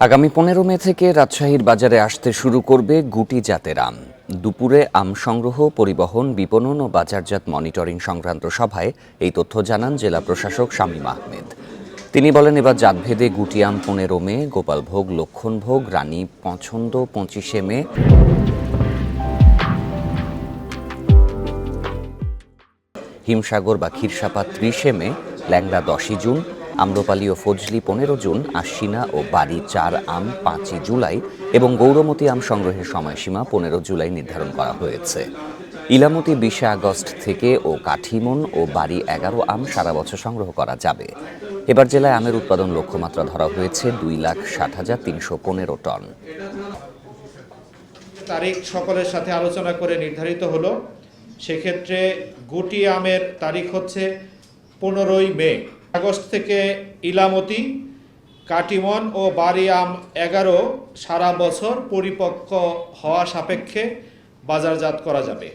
আগামী 15 মে থেকে রাজশাহীর বাজারে আসতে শুরু করবে গুটি জাতের আম। দুপুরে আম সংগ্রহ, পরিবহন, বিপণন ও বাজারজাত মনিটরিং সংক্রান্ত সভায় এই তথ্য জানান জেলা প্রশাসক শামীম আহমেদ। তিনি বলেন, এবার জাতভেদে গুটি আম 15 মে, গোপালভোগ, লক্ষণভোগ, রানী পছন্দ 25 মে, হিমসাগর বা ক্ষীরসাপাত 30 মে, ল্যাংড়া 10 জুন, আম্রপালি ও ফজলি 15 জুন, আশ্বিনা ও বাড়ি 4 আম 5 জুলাই এবং গৌরমতী আম সংগ্রহের সময়সীমা 15 জুলাই নির্ধারণ করা হয়েছে। ইলামতি 20 আগস্ট থেকে ও কাঠিমন ও বাড়ি 11 আম সারা বছর সংগ্রহ করা যাবে। এবার জেলায় আমের উৎপাদন লক্ষ্যমাত্রা ধরা হয়েছে 2,60,315 টন। তারিখ সকলের সাথে আলোচনা করে নির্ধারিত হলো। সেক্ষেত্রে গুটি আমের তারিখ হচ্ছে 15ই মে। আগস্ট থেকে ইলামতি, কাটিমন ও বাড়ি আম 11 সারা বছর পরিপক্ক হওয়া সাপেক্ষে বাজারজাত করা যাবে।